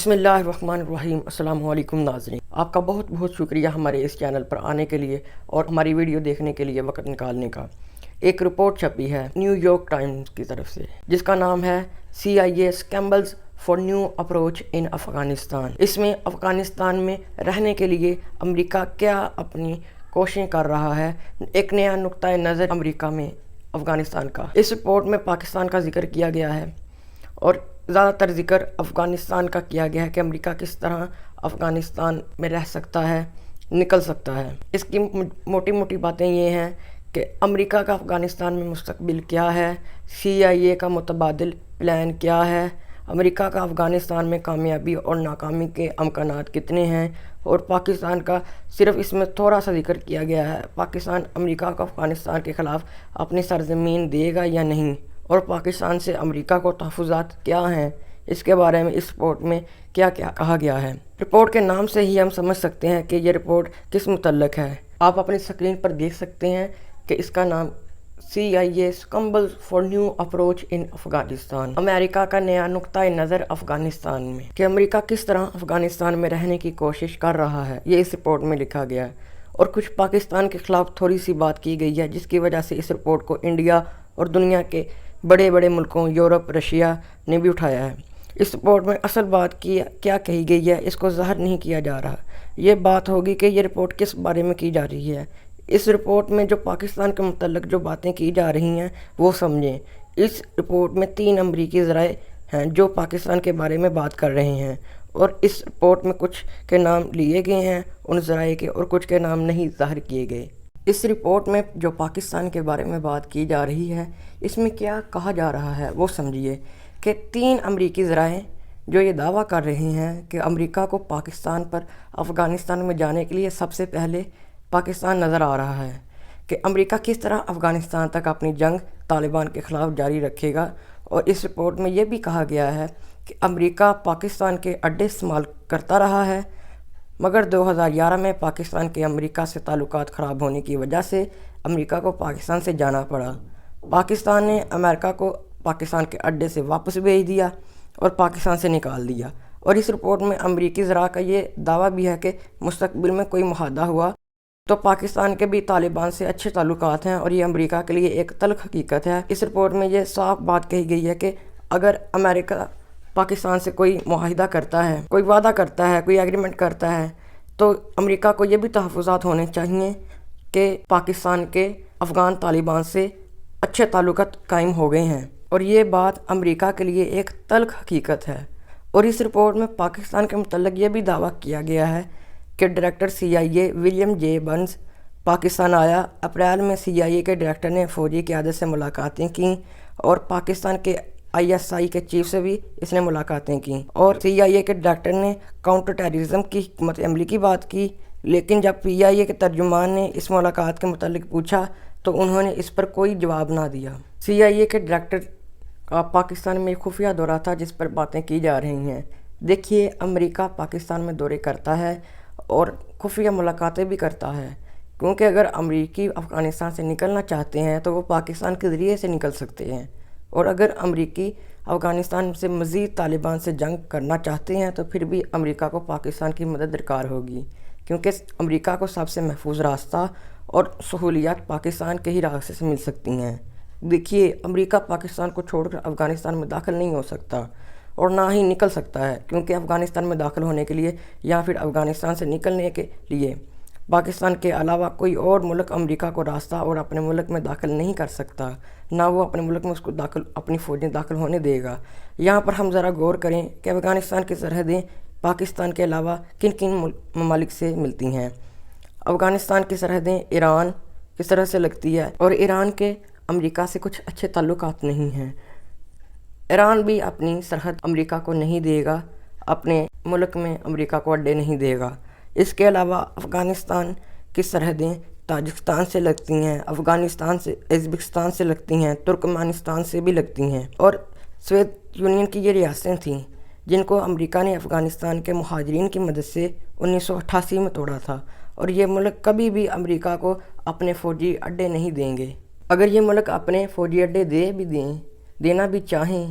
بسم اللہ الرحمن الرحیم۔ السلام علیکم ناظرین، آپ کا بہت بہت شکریہ ہمارے اس چینل پر آنے کے لیے اور ہماری ویڈیو دیکھنے کے لیے وقت نکالنے کا۔ ایک رپورٹ چھپی ہے نیو یارک ٹائمز کی طرف سے جس کا نام ہے CIA scrambles for new approach in Afghanistan. اس میں افغانستان میں رہنے کے لیے امریکہ کیا اپنی کوششیں کر رہا ہے، ایک نیا نقطۂ نظر امریکہ میں افغانستان کا۔ اس رپورٹ میں پاکستان کا ذکر کیا گیا ہے اور زیادہ تر ذکر افغانستان کا کیا گیا ہے کہ امریکہ کس طرح افغانستان میں رہ سکتا ہے، نکل سکتا ہے۔ اس کی موٹی موٹی باتیں یہ ہیں کہ امریکہ کا افغانستان میں مستقبل کیا ہے، CIA کا متبادل پلان کیا ہے، امریکہ کا افغانستان میں کامیابی اور ناکامی کے امکانات کتنے ہیں، اور پاکستان کا صرف اس میں تھوڑا سا ذکر کیا گیا ہے۔ پاکستان امریکہ کو افغانستان کے خلاف اپنی سرزمین دے گا یا نہیں، اور پاکستان سے امریکہ کو تحفظات کیا ہیں، اس کے بارے میں اس رپورٹ میں کیا کیا کہا گیا ہے۔ رپورٹ کے نام سے ہی ہم سمجھ سکتے ہیں کہ یہ رپورٹ کس متعلق ہے۔ آپ اپنی سکرین پر دیکھ سکتے ہیں کہ اس کا نام CIA scrambles for new approach in Afghanistan, امریکہ کا نیا نقطۂ نظر افغانستان میں، کہ امریکہ کس طرح افغانستان میں رہنے کی کوشش کر رہا ہے، یہ اس رپورٹ میں لکھا گیا ہے۔ اور کچھ پاکستان کے خلاف تھوڑی سی بات کی گئی ہے جس کی وجہ سے اس رپورٹ کو انڈیا اور دنیا کے بڑے بڑے ملکوں یورپ، رشیا نے بھی اٹھایا ہے۔ اس رپورٹ میں اصل بات کیا کہی گئی ہے اس کو ظاہر نہیں کیا جا رہا۔ یہ بات ہوگی کہ یہ رپورٹ کس بارے میں کی جا رہی ہے۔ اس رپورٹ میں جو پاکستان کے متعلق جو باتیں کی جا رہی ہیں وہ سمجھیں۔ اس رپورٹ میں 3 امریکی ذرائع ہیں جو پاکستان کے بارے میں بات کر رہے ہیں، اور اس رپورٹ میں کچھ کے نام لیے گئے ہیں ان ذرائع کے، اور کچھ کے نام نہیں ظاہر کیے گئے۔ اس رپورٹ میں جو پاکستان کے بارے میں بات کی جا رہی ہے اس میں کیا کہا جا رہا ہے وہ سمجھیے کہ 3 امریکی ذرائع جو یہ دعویٰ کر رہے ہیں کہ امریکہ کو پاکستان پر افغانستان میں جانے کے لیے سب سے پہلے پاکستان نظر آ رہا ہے، کہ امریکہ کس طرح افغانستان تک اپنی جنگ طالبان کے خلاف جاری رکھے گا۔ اور اس رپورٹ میں یہ بھی کہا گیا ہے کہ امریکہ پاکستان کے اڈے استعمال کرتا رہا ہے، مگر 2011 میں پاکستان کے امریکہ سے تعلقات خراب ہونے کی وجہ سے امریکہ کو پاکستان سے جانا پڑا۔ پاکستان نے امریکہ کو پاکستان کے اڈے سے واپس بھیج دیا اور پاکستان سے نکال دیا۔ اور اس رپورٹ میں امریکی ذرائع کا یہ دعویٰ بھی ہے کہ مستقبل میں کوئی معاہدہ ہوا تو پاکستان کے بھی طالبان سے اچھے تعلقات ہیں، اور یہ امریکہ کے لیے ایک تلخ حقیقت ہے۔ اس رپورٹ میں یہ صاف بات کہی گئی ہے کہ اگر امریکہ پاکستان سے کوئی معاہدہ کرتا ہے، کوئی وعدہ کرتا ہے، کوئی ایگریمنٹ کرتا ہے، تو امریکہ کو یہ بھی تحفظات ہونے چاہیے کہ پاکستان کے افغان طالبان سے اچھے تعلقات قائم ہو گئے ہیں، اور یہ بات امریکہ کے لیے ایک تلخ حقیقت ہے۔ اور اس رپورٹ میں پاکستان کے متعلق یہ بھی دعویٰ کیا گیا ہے کہ ڈائریکٹر CIA ولیم جے برنز پاکستان آیا۔ اپریل میں CIA کے ڈائریکٹر نے فوجی قیادت سے ملاقاتیں کیں، اور پاکستان کے ISI کے چیف سے بھی اس نے ملاقاتیں کیں، اور CIA کے ڈائریکٹر نے کاؤنٹر ٹیررزم کی حکمت عملی کی بات کی۔ لیکن جب PIA کے ترجمان نے اس ملاقات کے متعلق پوچھا تو انہوں نے اس پر کوئی جواب نہ دیا۔ CIA کے ڈائریکٹر کا پاکستان میں خفیہ دورہ تھا جس پر باتیں کی جا رہی ہیں۔ دیکھیے، امریکہ پاکستان میں دورے کرتا ہے اور خفیہ ملاقاتیں بھی کرتا ہے، کیونکہ اگر امریکی افغانستان سے نکلنا چاہتے ہیں تو وہ پاکستان کے ذریعے سے نکل سکتے ہیں، اور اگر امریکی افغانستان سے مزید طالبان سے جنگ کرنا چاہتے ہیں تو پھر بھی امریکہ کو پاکستان کی مدد درکار ہوگی، کیونکہ امریکہ کو سب سے محفوظ راستہ اور سہولیات پاکستان کے ہی راستے سے مل سکتی ہیں۔ دیکھیے، امریکہ پاکستان کو چھوڑ کر افغانستان میں داخل نہیں ہو سکتا اور نہ ہی نکل سکتا ہے، کیونکہ افغانستان میں داخل ہونے کے لیے یا پھر افغانستان سے نکلنے کے لیے پاکستان کے علاوہ کوئی اور ملک امریکہ کو راستہ اور اپنے ملک میں داخل نہیں کر سکتا، نہ وہ اپنے ملک میں اس کو اپنی فوجیں داخل ہونے دے گا۔ یہاں پر ہم ذرا غور کریں کہ افغانستان کی سرحدیں پاکستان کے علاوہ کن کن ممالک سے ملتی ہیں۔ افغانستان کی سرحدیں ایران کی طرف سے لگتی ہے، اور ایران کے امریکہ سے کچھ اچھے تعلقات نہیں ہیں۔ ایران بھی اپنی سرحد امریکہ کو نہیں دے گا، اپنے ملک میں امریکہ کو اڈے نہیں دے گا۔ اس کے علاوہ افغانستان کی سرحدیں تاجکستان سے لگتی ہیں، افغانستان سے ازبکستان سے لگتی ہیں، ترکمانستان سے بھی لگتی ہیں، اور سوویت یونین کی یہ ریاستیں تھیں جن کو امریکہ نے افغانستان کے مہاجرین کی مدد سے 1988 میں توڑا تھا، اور یہ ملک کبھی بھی امریکہ کو اپنے فوجی اڈے نہیں دیں گے۔ اگر یہ ملک اپنے فوجی اڈے دینا بھی چاہیں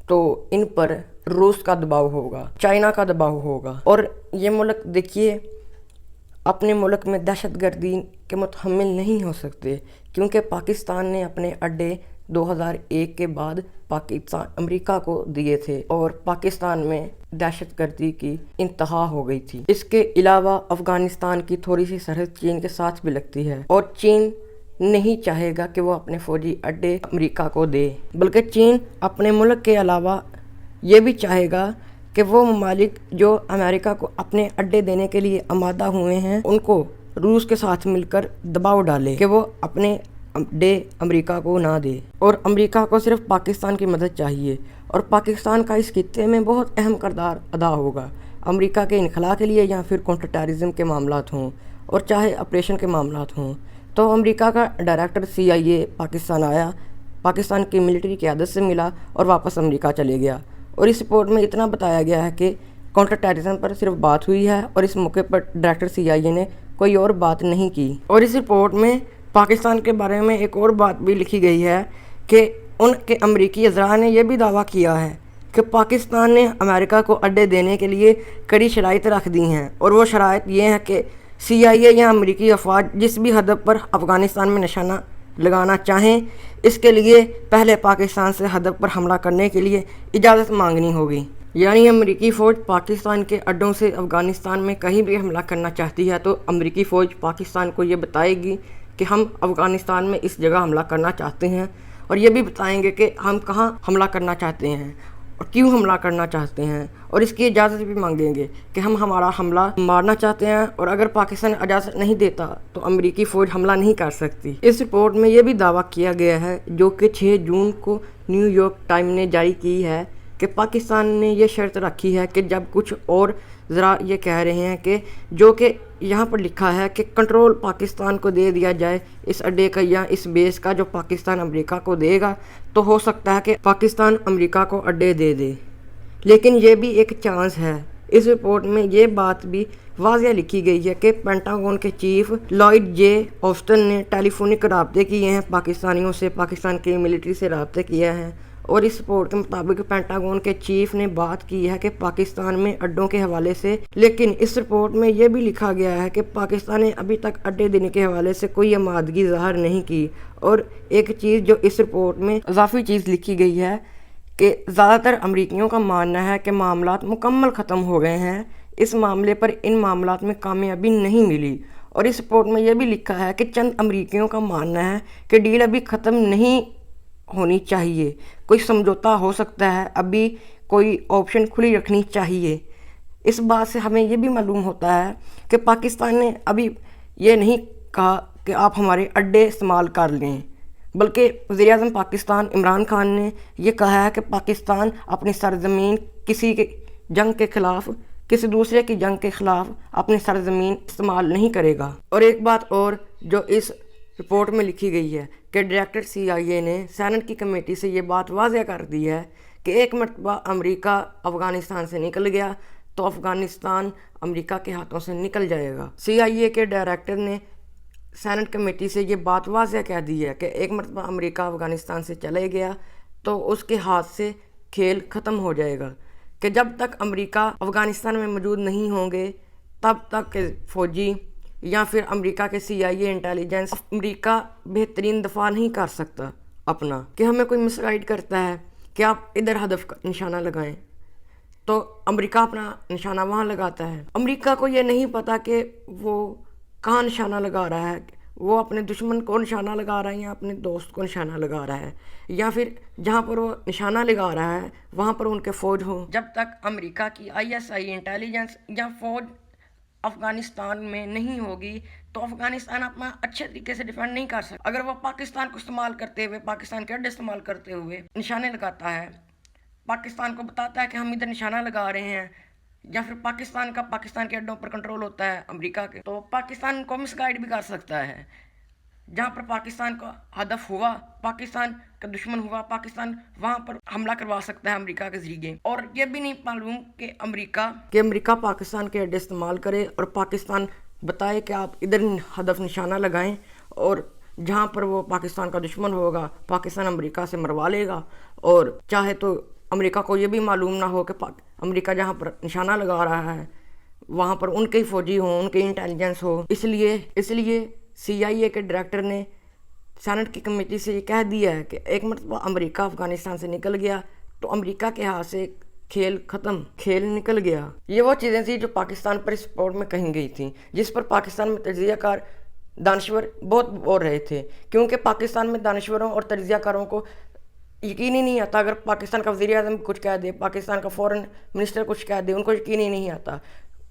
تو ان پر روس کا دباؤ ہوگا، چائنا کا دباؤ ہوگا، اور یہ ملک دیکھیے اپنے ملک میں دہشت گردی کے متحمل نہیں ہو سکتے، کیونکہ پاکستان نے اپنے اڈے 2001 کے بعد امریکہ کو دیے تھے اور پاکستان میں دہشت گردی کی انتہا ہو گئی تھی۔ اس کے علاوہ افغانستان کی تھوڑی سی سرحد چین کے ساتھ بھی لگتی ہے، اور چین نہیں چاہے گا کہ وہ اپنے فوجی اڈے امریکہ کو دے، بلکہ چین اپنے ملک کے علاوہ یہ بھی چاہے گا کہ وہ ممالک جو امریکہ کو اپنے اڈے دینے کے لیے آمادہ ہوئے ہیں ان کو روس کے ساتھ مل کر دباؤ ڈالے کہ وہ اپنے اڈے امریکہ کو نہ دے، اور امریکہ کو صرف پاکستان کی مدد چاہیے، اور پاکستان کا اس خطے میں بہت اہم کردار ادا ہوگا، امریکہ کے انخلاء کے لیے یا پھر کونٹر ٹیررزم کے معاملات ہوں اور چاہے آپریشن کے معاملات ہوں۔ تو امریکہ کا ڈائریکٹر CIA پاکستان آیا، پاکستان کی ملٹری قیادت سے ملا اور واپس امریکہ چلے گیا، اور اس رپورٹ میں اتنا بتایا گیا ہے کہ کونٹر ٹیررزم پر صرف بات ہوئی ہے، اور اس موقع پر ڈائریکٹر CIA نے کوئی اور بات نہیں کی۔ اور اس رپورٹ میں پاکستان کے بارے میں ایک اور بات بھی لکھی گئی ہے کہ ان کے امریکی وزراء نے یہ بھی دعویٰ کیا ہے کہ پاکستان نے امریکہ کو اڈے دینے کے لیے کڑی شرائط رکھ دی ہیں، اور وہ شرائط یہ ہیں کہ CIA یا امریکی افواج جس بھی ہدف پر افغانستان میں نشانہ لگانا چاہیں، اس کے لیے پہلے پاکستان سے ہدف پر حملہ کرنے کے لیے اجازت مانگنی ہوگی۔ یعنی امریکی فوج پاکستان کے اڈوں سے افغانستان میں کہیں بھی حملہ کرنا چاہتی ہے تو امریکی فوج پاکستان کو یہ بتائے گی کہ ہم افغانستان میں اس جگہ حملہ کرنا چاہتے ہیں، اور یہ بھی بتائیں گے کہ ہم کہاں حملہ کرنا چاہتے ہیں اور کیوں حملہ کرنا چاہتے ہیں، اور اس کی اجازت بھی مانگیں گے کہ ہم ہمارا حملہ مارنا چاہتے ہیں، اور اگر پاکستان اجازت نہیں دیتا تو امریکی فوج حملہ نہیں کر سکتی۔ اس رپورٹ میں یہ بھی دعویٰ کیا گیا ہے جو کہ 6 جون کو نیو یارک ٹائم نے جاری کی ہے کہ پاکستان نے یہ شرط رکھی ہے کہ جب کچھ اور ذرا یہ کہہ رہے ہیں کہ جو کہ یہاں پر لکھا ہے کہ کنٹرول پاکستان کو دے دیا جائے اس اڈے کا یا اس بیس کا جو پاکستان امریکہ کو دے گا، تو ہو سکتا ہے کہ پاکستان امریکہ کو اڈے دے دے، لیکن یہ بھی ایک چانس ہے۔ اس رپورٹ میں یہ بات بھی واضح لکھی گئی ہے کہ پینٹاگون کے چیف لائڈ جے آسٹن نے ٹیلی فونک رابطے کیے ہیں پاکستانیوں سے، پاکستان کی ملٹری سے رابطے کیا ہے، اور اس رپورٹ کے مطابق پینٹاگون کے چیف نے بات کی ہے کہ پاکستان میں اڈوں کے حوالے سے، لیکن اس رپورٹ میں یہ بھی لکھا گیا ہے کہ پاکستان نے ابھی تک اڈے دینے کے حوالے سے کوئی آمادگی ظاہر نہیں کی۔ اور ایک چیز جو اس رپورٹ میں اضافی چیز لکھی گئی ہے کہ زیادہ تر امریکیوں کا ماننا ہے کہ معاملات مکمل ختم ہو گئے ہیں، اس معاملے پر ان معاملات میں کامیابی نہیں ملی، اور اس رپورٹ میں یہ بھی لکھا ہے کہ چند امریکیوں کا ماننا ہے کہ ڈیل ابھی ختم نہیں ہونی چاہیے، کوئی سمجھوتا ہو سکتا ہے، ابھی کوئی آپشن کھلی رکھنی چاہیے۔ اس بات سے ہمیں یہ بھی معلوم ہوتا ہے کہ پاکستان نے ابھی یہ نہیں کہا کہ آپ ہمارے اڈے استعمال کر لیں، بلکہ وزیر اعظم پاکستان عمران خان نے یہ کہا ہے کہ پاکستان اپنی سرزمین کسی کے جنگ کے خلاف، کسی دوسرے کی جنگ کے خلاف اپنی سرزمین استعمال نہیں کرے گا۔ اور ایک بات اور جو اس رپورٹ میں لکھی گئی ہے کہ ڈائریکٹر CIA نے سینٹ کی کمیٹی سے یہ بات واضح کر دی ہے کہ ایک مرتبہ امریکہ افغانستان سے نکل گیا تو افغانستان امریکہ کے ہاتھوں سے نکل جائے گا۔ CIA کے ڈائریکٹر نے سینٹ کمیٹی سے یہ بات واضح کہہ دی ہے کہ ایک مرتبہ امریکہ افغانستان سے چلے گیا تو اس کے ہاتھ سے کھیل ختم ہو جائے گا، کہ جب تک امریکہ افغانستان میں موجود نہیں ہوں گے تب تک فوجی یا پھر امریکہ کے CIA انٹیلیجنس امریکہ بہترین دفاع نہیں کر سکتا اپنا، کہ ہمیں کوئی مس گائیڈ کرتا ہے کہ آپ ادھر ہدف کا نشانہ لگائیں تو امریکہ اپنا نشانہ وہاں لگاتا ہے۔ امریکہ کو یہ نہیں پتا کہ وہ کہاں نشانہ لگا رہا ہے، وہ اپنے دشمن کو نشانہ لگا رہا ہے یا اپنے دوست کو نشانہ لگا رہا ہے، یا پھر جہاں پر وہ نشانہ لگا رہا ہے وہاں پر ان کے فوج ہو۔ جب تک امریکہ کی ISI انٹیلیجنس یا فوج افغانستان میں نہیں ہوگی تو افغانستان اپنا اچھے طریقے سے ڈیفینڈ نہیں کر سکتا۔ اگر وہ پاکستان کو استعمال کرتے ہوئے، پاکستان کے اڈے استعمال کرتے ہوئے نشانے لگاتا ہے، پاکستان کو بتاتا ہے کہ ہم ادھر نشانہ لگا رہے ہیں، یا پھر پاکستان کے اڈوں پر کنٹرول ہوتا ہے امریکہ کے، تو پاکستان کو مس گائیڈ بھی کر سکتا ہے۔ جہاں پر پاکستان کا ہدف ہوا، پاکستان کا دشمن ہوا، پاکستان وہاں پر حملہ کروا سکتا ہے امریکہ کے ذریعے۔ اور یہ بھی نہیں معلوم کہ امریکہ پاکستان کے اڈے استعمال کرے اور پاکستان بتائے کہ آپ ادھر ہدف نشانہ لگائیں، اور جہاں پر وہ پاکستان کا دشمن ہوگا پاکستان امریکہ سے مروا لے گا، اور چاہے تو امریکہ کو یہ بھی معلوم نہ ہو کہ امریکہ جہاں پر نشانہ لگا رہا ہے وہاں پر ان کے فوجی ہوں، ان کی انٹیلیجنس ہو۔ اس لیے CIA کے ڈائریکٹر نے سینٹ کی کمیٹی سے یہ کہہ دیا ہے کہ ایک مرتبہ امریکہ افغانستان سے نکل گیا تو امریکہ کے ہاتھ سے کھیل ختم، کھیل نکل گیا۔ یہ وہ چیزیں تھیں جو پاکستان پر اس رپورٹ میں کہی گئی تھیں، جس پر پاکستان میں تجزیہ کار دانشور بہت بول رہے تھے، کیونکہ پاکستان میں دانشوروں اور تجزیہ کاروں کو یقین ہی نہیں آتا۔ اگر پاکستان کا وزیر اعظم کچھ کہہ دے، پاکستان کا فورن منسٹر کچھ کہہ دے، ان کو یقین ہی نہیں آتا۔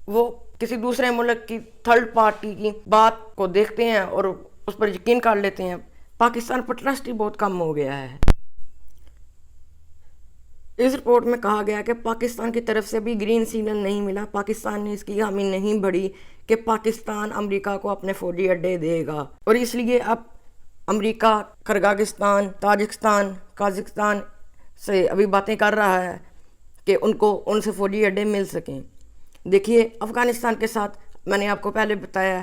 وہ کسی دوسرے ملک کی تھرڈ پارٹی کی بات کو دیکھتے ہیں اور اس پر یقین کر لیتے ہیں۔ پاکستان پر ٹرسٹ ہی بہت کم ہو گیا ہے۔ اس رپورٹ میں کہا گیا کہ پاکستان کی طرف سے بھی گرین سگنل نہیں ملا، پاکستان نے اس کی حامی نہیں بڑھی کہ پاکستان امریکہ کو اپنے فوجی اڈے دے گا، اور اس لیے اب امریکہ قرغیزستان، تاجکستان، قازقستان سے ابھی باتیں کر رہا ہے کہ ان سے فوجی اڈے مل سکیں۔ دیکھیے افغانستان کے ساتھ میں نے آپ کو پہلے بتایا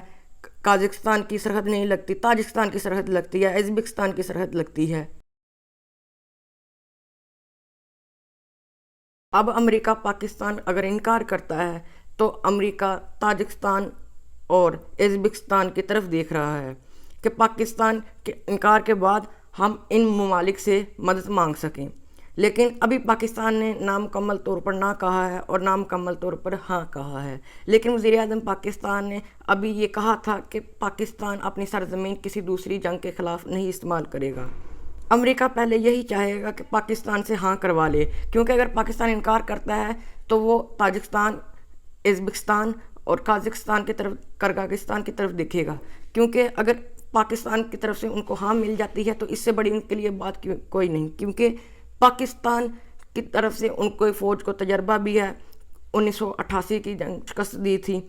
قازقستان کی سرحد نہیں لگتی، تاجکستان کی سرحد لگتی ہے، ازبکستان کی سرحد لگتی ہے۔ اب امریکہ پاکستان اگر انکار کرتا ہے تو امریکہ تاجکستان اور ازبکستان کی طرف دیکھ رہا ہے کہ پاکستان کے انکار کے بعد ہم ان ممالک سے مدد مانگ سکیں، لیکن ابھی پاکستان نے نامکمل طور پر نہ کہا ہے اور نامکمل طور پر ہاں کہا ہے۔ لیکن وزیر اعظم پاکستان نے ابھی یہ کہا تھا کہ پاکستان اپنی سرزمین کسی دوسری جنگ کے خلاف نہیں استعمال کرے گا۔ امریکہ پہلے یہی چاہے گا کہ پاکستان سے ہاں کروا لے، کیونکہ اگر پاکستان انکار کرتا ہے تو وہ تاجکستان، ازبکستان اور قازقستان کی طرف، قرغیزستان کی طرف دیکھے گا، کیونکہ اگر پاکستان کی طرف سے ان کو ہاں مل جاتی ہے تو اس سے بڑی ان کے لیے بات کوئی نہیں، کیونکہ پاکستان کی طرف سے ان کو فوج کو تجربہ بھی ہے۔ 1988 کی جنگ شکست دی تھی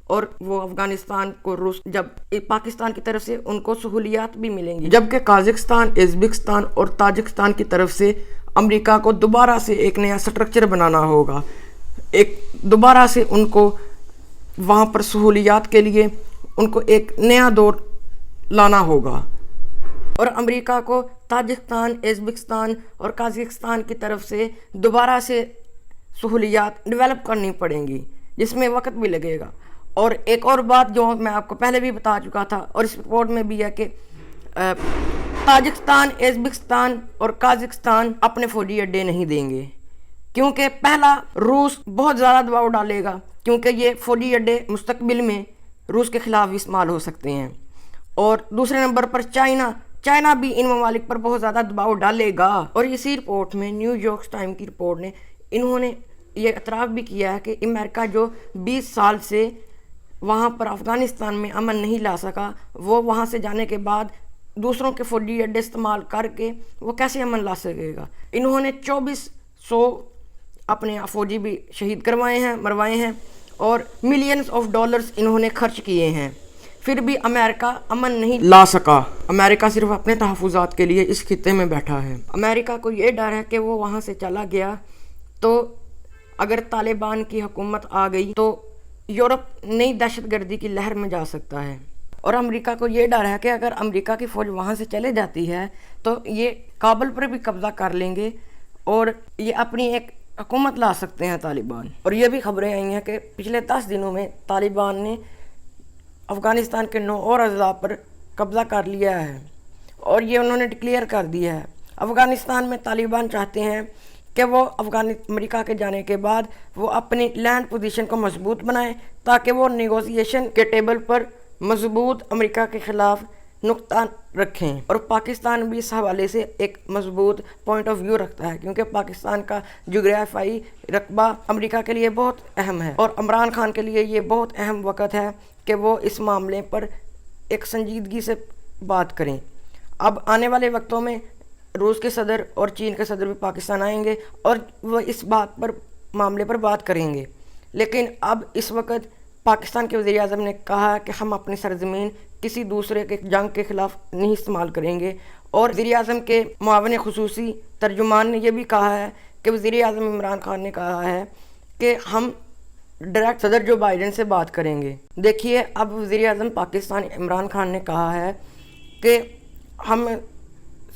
اور وہ افغانستان کو جب پاکستان کی طرف سے ان کو سہولیات بھی ملیں گی، جبکہ قازقستان، ازبکستان اور تاجکستان کی طرف سے امریکہ کو دوبارہ سے ایک نیا سٹرکچر بنانا ہوگا، دوبارہ سے ان کو وہاں پر سہولیات کے لیے ان کو ایک نیا دور لانا ہوگا، اور امریکہ کو تاجکستان، ازبکستان اور قازقستان کی طرف سے دوبارہ سے سہولیات ڈیولپ کرنی پڑیں گی، جس میں وقت بھی لگے گا۔ اور ایک اور بات جو میں آپ کو پہلے بھی بتا چکا تھا اور اس رپورٹ میں بھی ہے کہ تاجکستان، ازبکستان اور قازقستان اپنے فوجی اڈے نہیں دیں گے، کیونکہ پہلا روس بہت زیادہ دباؤ ڈالے گا، کیونکہ یہ فوجی اڈے مستقبل میں روس کے خلاف بھی استعمال ہو سکتے ہیں۔ اور دوسرے نمبر پر چائنا بھی ان ممالک پر بہت زیادہ دباؤ ڈالے گا۔ اور اسی رپورٹ میں نیو یارک ٹائم کی رپورٹ نے انہوں نے یہ اعتراف بھی کیا ہے کہ امریکہ جو 20 سال سے وہاں پر افغانستان میں امن نہیں لا سکا، وہ وہاں سے جانے کے بعد دوسروں کے فوجی اڈے استعمال کر کے وہ کیسے امن لا سکے گا۔ انہوں نے 2400 اپنے فوجی بھی شہید کروائے ہیں، مروائے ہیں، اور ملینز آف ڈالرز انہوں نے خرچ کیے ہیں، پھر بھی امریکہ امن نہیں لا سکا۔ امریکہ صرف اپنے تحفظات کے لیے اس خطے میں بیٹھا ہے۔ امریکہ کو یہ ڈر ہے کہ وہ وہاں سے چلا گیا تو اگر طالبان کی حکومت آ گئی تو یورپ نئی دہشت گردی کی لہر میں جا سکتا ہے، اور امریکہ کو یہ ڈر ہے کہ اگر امریکہ کی فوج وہاں سے چلے جاتی ہے تو یہ کابل پر بھی قبضہ کر لیں گے اور یہ اپنی ایک حکومت لا سکتے ہیں طالبان۔ اور یہ بھی خبریں آئی ہیں کہ پچھلے 10 دنوں میں طالبان نے افغانستان کے 9 اور اضلاع پر قبضہ کر لیا ہے، اور یہ انہوں نے ڈکلیئر کر دیا ہے۔ افغانستان میں طالبان چاہتے ہیں کہ وہ امریکہ کے جانے کے بعد وہ اپنی لینڈ پوزیشن کو مضبوط بنائیں تاکہ وہ نیگوزیشن کے ٹیبل پر مضبوط امریکہ کے خلاف نقطہ رکھیں، اور پاکستان بھی اس حوالے سے ایک مضبوط پوائنٹ آف ویو رکھتا ہے، کیونکہ پاکستان کا جغرافیائی رقبہ امریکہ کے لیے بہت اہم ہے، اور عمران خان کے لیے یہ بہت اہم وقت ہے کہ وہ اس معاملے پر ایک سنجیدگی سے بات کریں۔ اب آنے والے وقتوں میں روس کے صدر اور چین کے صدر بھی پاکستان آئیں گے اور وہ اس بات پر معاملے پر بات کریں گے، لیکن اب اس وقت پاکستان کے وزیر اعظم نے کہا کہ ہم اپنی سرزمین کسی دوسرے کے جنگ کے خلاف نہیں استعمال کریں گے، اور وزیر اعظم کے معاون خصوصی ترجمان نے یہ بھی کہا ہے کہ وزیر اعظم عمران خان نے کہا ہے کہ ہم ڈائریکٹ صدر جو بائیڈن سے بات کریں گے۔ دیکھیے اب وزیر اعظم پاکستان عمران خان نے کہا ہے کہ ہم